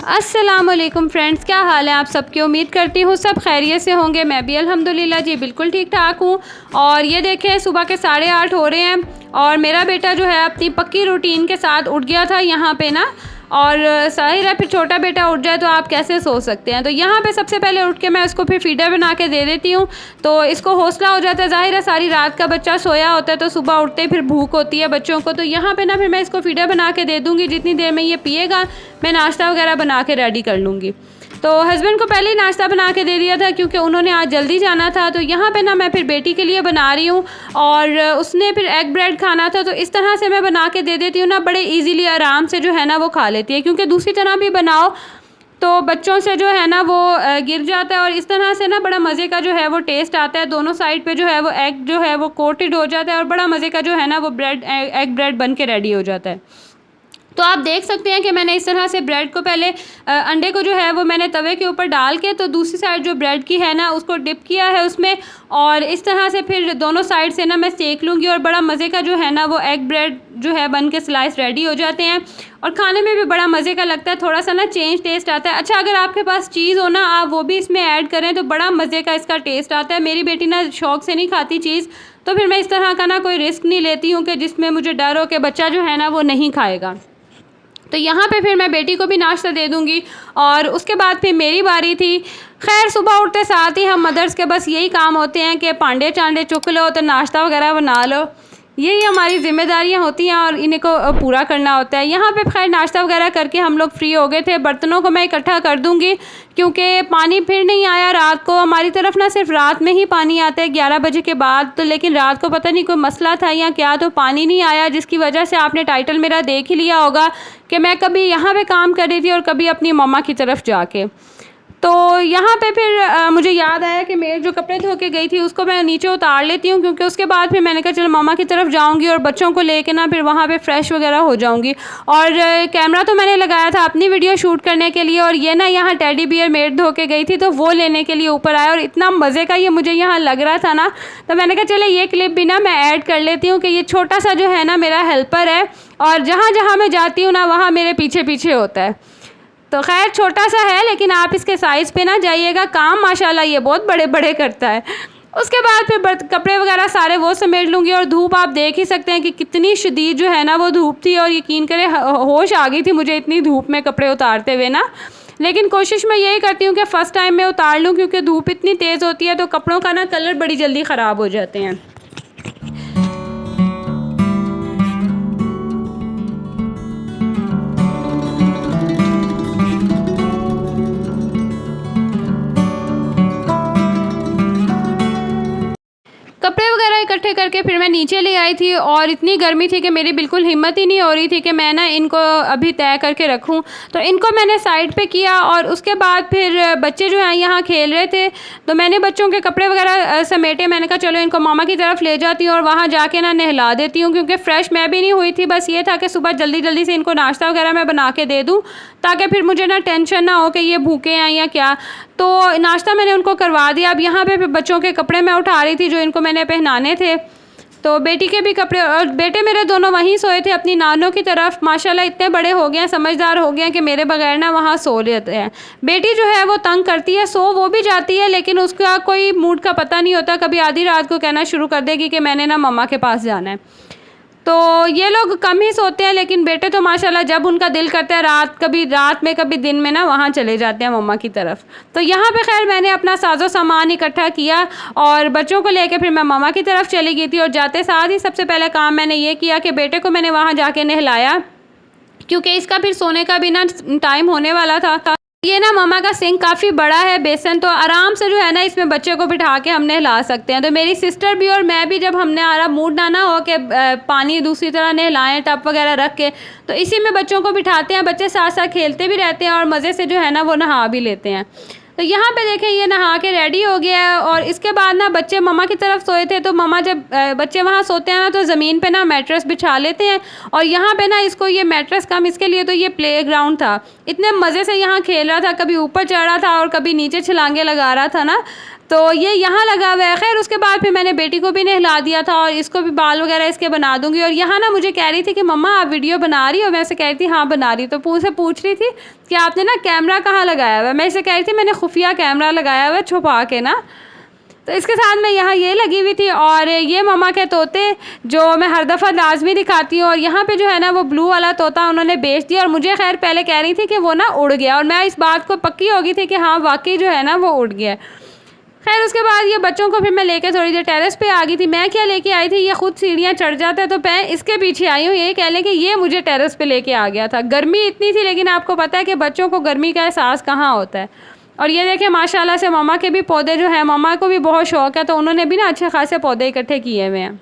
अस्सलामुअलैकुम फ्रेंड्स, क्या हाल है आप सबकी। उम्मीद करती हूँ सब खैरियत से होंगे। मैं भी अल्हम्दुलिल्लाह जी बिल्कुल ठीक ठाक हूँ। और ये देखें सुबह के 8:30 हो रहे हैं और मेरा बेटा जो है अपनी पक्की रूटीन के साथ उठ गया था यहाँ पे ना। और जाहिर है फिर छोटा बेटा उठ जाए तो आप कैसे सो सकते हैं। तो यहाँ पे सबसे पहले उठ के मैं उसको फिर फीडर बना के दे देती हूँ तो इसको हौसला हो जाता है। जाहिर है सारी रात का बच्चा सोया होता है तो सुबह उठते ही फिर भूख होती है बच्चों को। तो यहाँ पे ना फिर मैं इसको फीडर बना के दे दूँगी। जितनी देर में ये पिएगा मैं नाश्ता वगैरह बना के रेडी कर लूँगी। तो हस्बैंड को पहले ही नाश्ता बना के दे दिया था क्योंकि उन्होंने आज जल्दी जाना था। तो यहाँ पे ना मैं फिर बेटी के लिए बना रही हूँ और उसने फिर एग ब्रेड खाना था तो इस तरह से मैं बना के दे देती हूँ ना, बड़े इजीली आराम से जो है ना वो खा लेती है। क्योंकि दूसरी तरह भी बनाओ तो बच्चों से जो है ना वो गिर जाता है और इस तरह से ना बड़ा मज़े का जो है वो टेस्ट आता है। दोनों साइड पे जो है वो एग जो है वो कोटेड हो जाता है और बड़ा मज़े का जो है ना वो ब्रेड एग ब्रेड बन के रेडी हो जाता है। तो आप देख सकते हैं कि मैंने इस तरह से ब्रेड को पहले अंडे को जो है वो मैंने तवे के ऊपर डाल के तो दूसरी साइड जो ब्रेड की है ना उसको डिप किया है उसमें और इस तरह से फिर दोनों साइड से ना मैं सेक लूँगी और बड़ा मज़े का जो है ना वो एग ब्रेड जो है बन के स्लाइस रेडी हो जाते हैं और खाने में भी बड़ा मज़े का लगता है। थोड़ा सा ना चेंज टेस्ट आता है। अच्छा, अगर आपके पास चीज़ हो ना आप वो भी इसमें ऐड करें तो बड़ा मज़े का इसका टेस्ट आता है। मेरी बेटी ना शौक़ से नहीं खाती चीज़ तो फिर मैं इस तरह का ना कोई रिस्क नहीं लेती हूँ कि जिसमें मुझे डर हो कि बच्चा जो है ना वो नहीं खाएगा। तो यहाँ पे फिर मैं बेटी को भी नाश्ता दे दूँगी और उसके बाद फिर मेरी बारी थी। खैर सुबह उठते साथ ही हम मदर्स के बस यही काम होते हैं कि पांडे चांडे चुक लो तो नाश्ता वगैरह बना लो। यही हमारी ज़िम्मेदारियाँ होती हैं और इन्हीं को पूरा करना होता है। यहाँ पे खैर नाश्ता वगैरह करके हम लोग फ्री हो गए थे। बर्तनों को मैं इकट्ठा कर दूँगी क्योंकि पानी फिर नहीं आया रात को। हमारी तरफ ना सिर्फ रात में ही पानी आता है 11 बजे के बाद। तो लेकिन रात को पता नहीं कोई मसला था या क्या तो पानी नहीं आया, जिसकी वजह से आपने टाइटल मेरा देख ही लिया होगा कि मैं कभी यहाँ पे काम कर रही थी और कभी अपनी मम्मा की तरफ जाके। तो यहाँ पे फिर मुझे याद आया कि मैं जो कपड़े धो के गई थी उसको मैं नीचे उतार लेती हूँ क्योंकि उसके बाद फिर मैंने कहा चलो मम्मा की तरफ जाऊँगी और बच्चों को लेके ना फिर वहाँ पे फ्रेश वगैरह हो जाऊँगी। और कैमरा तो मैंने लगाया था अपनी वीडियो शूट करने के लिए और ये ना यहाँ टेडी बियर मेड धो के गई थी तो वो लेने के लिए ऊपर आया और इतना मज़े का ये मुझे यहाँ लग रहा था ना तो मैंने कहा चलो ये क्लिप भी ना मैं ऐड कर लेती हूँ कि ये छोटा सा जो है ना मेरा हेल्पर है और जहाँ जहाँ मैं जाती हूँ ना वहाँ मेरे पीछे पीछे होता है। तो खैर छोटा सा है लेकिन आप इसके साइज़ पे ना जाइएगा, काम माशाल्लाह ये बहुत बड़े बड़े करता है। उसके बाद फिर कपड़े वगैरह सारे वो समेट लूँगी और धूप आप देख ही सकते हैं कि कितनी शदीद जो है ना वो धूप थी और यकीन करें होश आ गई थी मुझे इतनी धूप में कपड़े उतारते हुए ना। लेकिन कोशिश मैं यही करती हूँ कि फ़र्स्ट टाइम में उतार लूँ क्योंकि धूप इतनी तेज़ होती है तो कपड़ों का ना कलर बड़ी जल्दी ख़राब हो जाते हैं। कपड़े वगैरह इकट्ठे करके फिर मैं नीचे ले आई थी और इतनी गर्मी थी कि मेरी बिल्कुल हिम्मत ही नहीं हो रही थी कि मैं ना इनको अभी तय करके रखूं। तो इनको मैंने साइड पे किया और उसके बाद फिर बच्चे जो हैं यहाँ खेल रहे थे तो मैंने बच्चों के कपड़े वगैरह समेटे। मैंने कहा चलो इनको मामा की तरफ ले जाती हूँ और वहाँ जाके ना नहला देती हूँ क्योंकि फ़्रेश मैं भी नहीं हुई थी। बस ये था कि सुबह जल्दी जल्दी से इनको नाश्ता वगैरह मैं बना के दे दूँ ताकि फिर मुझे ना टेंशन ना हो कि ये भूखे हैं या क्या। तो नाश्ता मैंने उनको करवा दिया। अब यहाँ पे फिर बच्चों के कपड़े मैं उठा रही थी जो इनको मैंने पहनाने थे। तो बेटी के भी कपड़े और बेटे मेरे दोनों वहीं सोए थे अपनी नानों की तरफ। माशाल्लाह इतने बड़े हो गए हैं, समझदार हो गए हैं कि मेरे बगैर ना वहाँ सो लेते हैं। बेटी जो है वो तंग करती है, सो वो भी जाती है लेकिन उसका कोई मूड का पता नहीं होता। कभी आधी रात को कहना शुरू कर देगी कि मैंने ना मम्मा के पास जाना है। तो ये लोग कम ही सोते हैं लेकिन बेटे तो माशाल्लाह जब उनका दिल करता है कभी रात में कभी दिन में ना वहाँ चले जाते हैं मम्मा की तरफ। तो यहाँ पे खैर मैंने अपना साजो सामान इकट्ठा किया और बच्चों को लेके फिर मैं मम्मा की तरफ चली गई थी। और जाते साथ ही सबसे पहले काम मैंने ये किया कि बेटे को मैंने वहाँ जाके नहलाया क्योंकि इसका फिर सोने का भी ना टाइम होने वाला था। ये ना मम्मा का सिंक काफ़ी बड़ा है बेसन, तो आराम से जो है ना इसमें बच्चे को बिठा के हमने नहला सकते हैं। तो मेरी सिस्टर भी और मैं भी जब हमने आ रहा मूड ना हो कि पानी दूसरी तरह नहलाएं टप वगैरह रख के तो इसी में बच्चों को बिठाते हैं। बच्चे साथ साथ खेलते भी रहते हैं और मज़े से जो है ना वो नहा भी लेते हैं। तो यहाँ पे देखें ये नहा के रेडी हो गया है और इसके बाद ना बच्चे मम्मा की तरफ सोए थे तो मम्मा जब बच्चे वहाँ सोते हैं ना तो ज़मीन पे ना मैट्रेस बिछा लेते हैं और यहाँ पे ना इसको ये मैट्रेस कम इसके लिए तो ये प्लेग्राउंड था। इतने मज़े से यहाँ खेल रहा था, कभी ऊपर चढ़ रहा था और कभी नीचे छलांगे लगा रहा था ना। तो ये यहाँ लगा हुआ है। खैर उसके बाद फिर मैंने बेटी को भी नहला दिया था और इसको भी बाल वगैरह इसके बना दूंगी। और यहाँ ना मुझे कह रही थी कि मम्मा आप वीडियो बना रही हो? मैं ऐसे कह रही थी हाँ बना रही। तो मुझसे पूछ रही थी कि आपने ना कैमरा कहाँ लगाया हुआ है? मैं इसे कह रही थी मैंने खुफिया कैमरा लगाया हुआ है छुपा के ना। तो इसके साथ मैं यहाँ ये लगी हुई थी। और ये मम्मा के तोते जो मैं हर दफ़ा लाजमी दिखाती हूँ। और यहाँ पे जो है ना वो ब्लू वाला तोता उन्होंने बेच दिया। और मुझे खैर पहले कह रही थी कि वो ना उड़ गया, और मैं इस बात को पक्की हो गई थी कि हाँ वाकई जो है ना वो उड़ गया। खैर उसके बाद ये बच्चों को फिर मैं लेकर थोड़ी देर टेरेस पे आ गई थी। मैं क्या लेके आई थी, ये खुद सीढ़ियाँ चढ़ जाता है तो मैं इसके पीछे आई हूँ। ये कह लें कि ये मुझे टेरेस पे लेके आ गया था। गर्मी इतनी थी, लेकिन आपको पता है कि बच्चों को गर्मी का एहसास कहाँ होता है। और ये देखिए माशाल्लाह से मम्मा के भी पौधे जो है, मम्मा को भी बहुत शौक़ है तो उन्होंने भी ना अच्छे खासे पौधे इकट्ठे किए हुए हैं।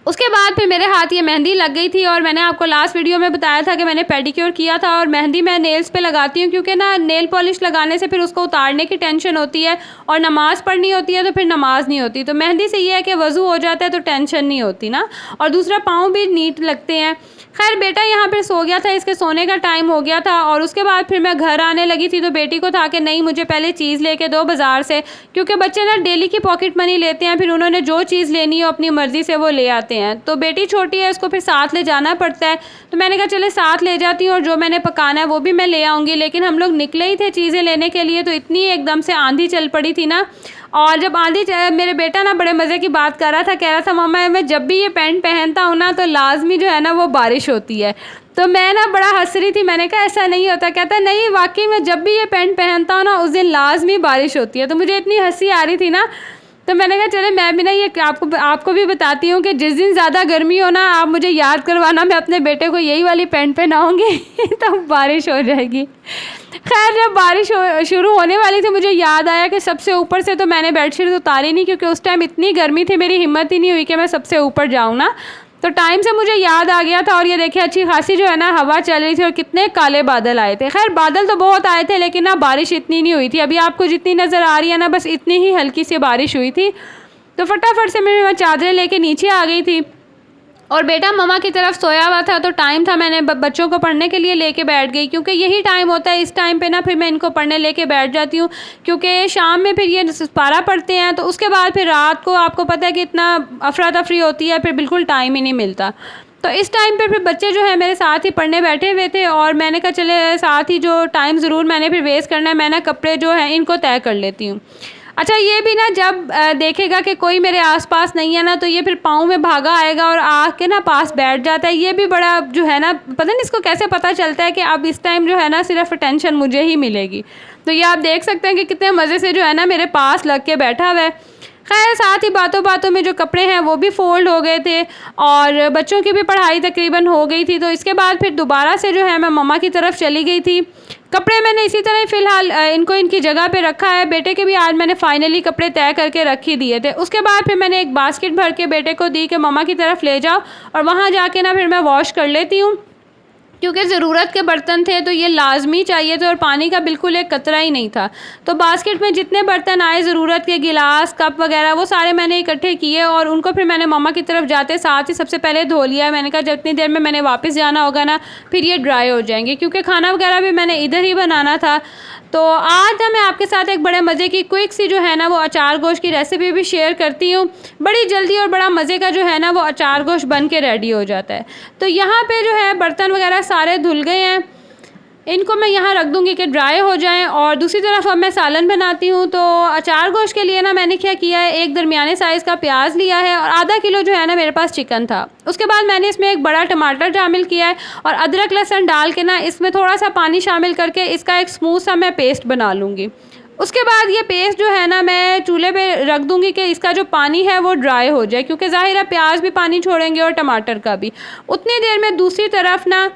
उसके बाद फिर मेरे हाथ ये मेहंदी लग गई थी। और मैंने आपको लास्ट वीडियो में बताया था कि मैंने पेडिक्योर किया था। और मेहंदी मैं नेल्स पे लगाती हूँ, क्योंकि ना नेल पॉलिश लगाने से फिर उसको उतारने की टेंशन होती है, और नमाज़ पढ़नी होती है तो फिर नमाज़ नहीं होती। तो मेहंदी से ये है कि वज़ू हो जाता है तो टेंशन नहीं होती ना, और दूसरा पाँव भी नीट लगते हैं। खैर बेटा यहाँ पर सो गया था, इसके सोने का टाइम हो गया था। और उसके बाद फिर मैं घर आने लगी थी तो बेटी को था कि नहीं मुझे पहले चीज़ लेके दो बाज़ार से, क्योंकि बच्चे ना डेली की पॉकेट मनी लेते हैं, फिर उन्होंने जो चीज़ लेनी हो अपनी मर्ज़ी से वो ले आते हैं। तो बेटी छोटी है, उसको फिर साथ ले जाना पड़ता है। तो मैंने कहा चले साथ ले जाती हूँ, और जो मैंने पकाना है वो भी मैं ले आऊँगी। लेकिन हम लोग निकले ही थे चीज़ें लेने के लिए तो इतनी एकदम से आंधी चल पड़ी थी ना। और जब आंधी मेरे बेटा ना बड़े मज़े की बात कर रहा था, कह रहा था मम्मा मैं जब भी ये पैंट पहनता हूँ ना तो लाजमी जो है ना वो बारिश होती है। तो मैं ना बड़ा हंस रही थी। मैंने कहा ऐसा नहीं होता। कहता नहीं वाकई में जब भी ये पैंट पहनता हूँ ना उस दिन लाजमी बारिश होती है। तो मुझे इतनी हंसी आ रही थी ना, तो मैंने कहा चले मैं भी ना ये आपको भी बताती हूँ कि जिस दिन ज़्यादा गर्मी हो ना आप मुझे याद करवाना, मैं अपने बेटे को यही वाली पैंट पहनाऊँगी तब बारिश हो जाएगी। खैर जब बारिश शुरू होने वाली थी मुझे याद आया कि सबसे ऊपर से तो मैंने बेडशीट उतारी नहीं, क्योंकि उस टाइम इतनी गर्मी थी मेरी हिम्मत ही नहीं हुई कि मैं सबसे ऊपर जाऊँ ना। तो टाइम से मुझे याद आ गया था। और ये देखिए अच्छी खासी जो है ना हवा चल रही थी और कितने काले बादल आए थे। खैर बादल तो बहुत आए थे लेकिन ना बारिश इतनी नहीं हुई थी। अभी आपको जितनी नज़र आ रही है ना बस इतनी ही हल्की सी बारिश हुई थी। तो फटाफट से मैं चादरें लेके नीचे आ गई थी, और बेटा मम्मा की तरफ सोया हुआ था। तो टाइम था, मैंने बच्चों को पढ़ने के लिए लेके बैठ गई, क्योंकि यही टाइम होता है। इस टाइम पे ना फिर मैं इनको पढ़ने लेके बैठ जाती हूँ, क्योंकि शाम में फिर ये पारा पढ़ते हैं। तो उसके बाद फिर रात को आपको पता है कि इतना अफरा तफरी होती है, फिर बिल्कुल टाइम ही नहीं मिलता। तो इस टाइम पे फिर बच्चे जो है मेरे साथ ही पढ़ने बैठे हुए थे, और मैंने कहा चले साथ ही जो टाइम ज़रूर मैंने फिर वेस्ट करना है, मैं ना कपड़े जो हैं इनको तय कर लेती हूँ। अच्छा ये भी ना जब देखेगा कि कोई मेरे आसपास नहीं है ना तो ये फिर पाँव में भागा आएगा और आके ना पास बैठ जाता है। ये भी बड़ा जो है ना पता नहीं इसको कैसे पता चलता है कि अब इस टाइम जो है ना सिर्फ अटेंशन मुझे ही मिलेगी। तो ये आप देख सकते हैं कि कितने मज़े से जो है ना मेरे पास लग के बैठा हुआ है। खैर साथ ही बातों बातों में जो कपड़े हैं वो भी फ़ोल्ड हो गए थे, और बच्चों की भी पढ़ाई तकरीबन हो गई थी। तो इसके बाद फिर दोबारा से जो है मैं मम्मा की तरफ चली गई थी। कपड़े मैंने इसी तरह फ़िलहाल इनको इनकी जगह पे रखा है। बेटे के भी आज मैंने फ़ाइनली कपड़े तय करके रख ही दिए थे। उसके बाद फिर मैंने एक बास्केट भर के बेटे को दी कि मम्मा की तरफ ले जाओ, और वहाँ जाके ना फिर मैं वॉश कर लेती हूँ, क्योंकि ज़रूरत के बर्तन थे तो ये लाजमी चाहिए थे, और पानी का बिल्कुल एक कतरा ही नहीं था। तो बास्केट में जितने बर्तन आए ज़रूरत के, गिलास कप वगैरह, वो सारे मैंने इकट्ठे किए, और उनको फिर मैंने मम्मा की तरफ जाते साथ ही सबसे पहले धो लिया। मैंने कहा जितनी देर में मैंने वापस जाना होगा ना फिर ये ड्राई हो जाएंगे, क्योंकि खाना वगैरह भी मैंने इधर ही बनाना था। तो आज ना मैं आपके साथ एक बड़े मज़े की क्विक सी जो है ना वो अचार गोश्त की रेसिपी भी शेयर करती हूँ। बड़ी जल्दी और बड़ा मज़े का जो है ना वो अचार गोश्त बन के रेडी हो जाता है। तो यहाँ पे जो है बर्तन वगैरह सारे धुल गए हैं, इनको मैं यहाँ रख दूँगी कि ड्राई हो जाएं। और दूसरी तरफ अब मैं सालन बनाती हूँ। तो अचार गोश्त के लिए ना मैंने क्या किया है, एक दरमियाने साइज़ का प्याज लिया है, और आधा किलो जो है ना मेरे पास चिकन था। उसके बाद मैंने इसमें एक बड़ा टमाटर शामिल किया है, और अदरक लहसुन डाल के ना इसमें थोड़ा सा पानी शामिल करके इसका एक स्मूथ सा मैं पेस्ट बना लूँगी। उसके बाद ये पेस्ट जो है ना मैं चूल्हे पे रख दूँगी कि इसका जो पानी है वो ड्राई हो जाए, क्योंकि ज़ाहिर है प्याज भी पानी छोड़ेंगे और टमाटर का भी। उतनी देर में दूसरी तरफ ना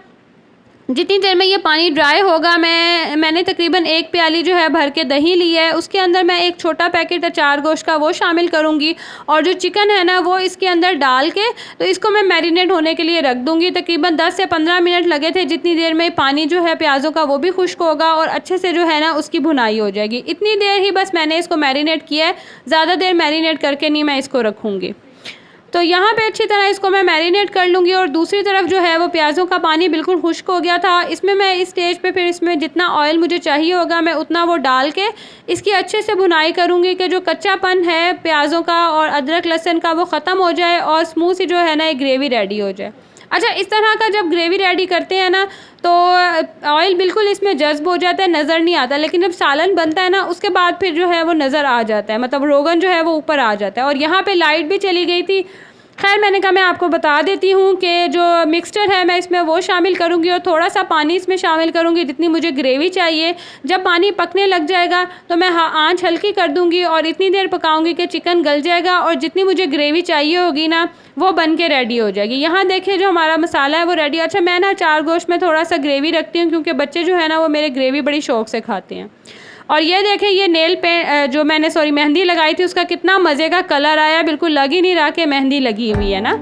जितनी देर में ये पानी ड्राई होगा मैंने तकरीबन एक प्याली जो है भर के दही ली है। उसके अंदर मैं एक छोटा पैकेट अचार गोश्त का वो शामिल करूँगी, और जो चिकन है ना वो इसके अंदर डाल के तो इसको मैं मैरिनेट होने के लिए रख दूँगी। तकरीबन 10 से 15 मिनट लगे थे, जितनी देर में पानी जो है प्याज़ों का वो भी खुश्क होगा और अच्छे से जो है ना उसकी भुनाई हो जाएगी। इतनी देर ही बस मैंने इसको मैरिनेट किया है, ज़्यादा देर मैरिनेट करके नहीं मैं इसको रखूँगी। तो यहाँ पे अच्छी तरह इसको मैं मैरिनेट कर लूँगी। और दूसरी तरफ जो है वो प्याज़ों का पानी बिल्कुल खुश्क हो गया था। इसमें मैं इस स्टेज पे फिर इसमें जितना ऑयल मुझे चाहिए होगा मैं उतना वो डाल के इसकी अच्छे से भुनाई करूँगी कि जो कच्चापन है प्याज़ों का और अदरक लहसुन का वो ख़त्म हो जाए और स्मूथ सी जो है ना एक ग्रेवी रेडी हो जाए। अच्छा, इस तरह का जब ग्रेवी रेडी करते हैं ना तो ऑयल बिल्कुल इसमें जज्ब हो जाता है, नज़र नहीं आता। लेकिन जब सालन बनता है ना उसके बाद फिर जो है वो नज़र आ जाता है, मतलब रोगन जो है वो ऊपर आ जाता है। और यहाँ पे लाइट भी चली गई थी। खैर मैंने कहा मैं आपको बता देती हूँ कि जो मिक्सचर है मैं इसमें वो शामिल करूँगी और थोड़ा सा पानी इसमें शामिल करूँगी जितनी मुझे ग्रेवी चाहिए। जब पानी पकने लग जाएगा तो मैं आंच हल्की कर दूँगी और इतनी देर पकाऊँगी कि चिकन गल जाएगा और जितनी मुझे ग्रेवी चाहिए होगी ना वो बन के रेडी हो जाएगी। यहाँ देखिए जो हमारा मसाला है वो रेडी। अच्छा, मैं ना चार गोश्त में थोड़ा सा ग्रेवी रखती हूँ क्योंकि बच्चे जो है ना वो मेरे ग्रेवी बड़ी शौक से खाते हैं। और ये देखें ये नेल पेंट जो मैंने मेहंदी लगाई थी उसका कितना मज़े का कलर आया, बिल्कुल लग ही नहीं रहा कि मेहंदी लगी हुई है ना।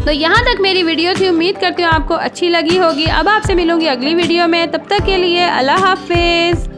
तो यहाँ तक मेरी वीडियो थी, उम्मीद करती हूँ आपको अच्छी लगी होगी। अब आपसे मिलूंगी अगली वीडियो में, तब तक के लिए अल्लाह हाफिज़।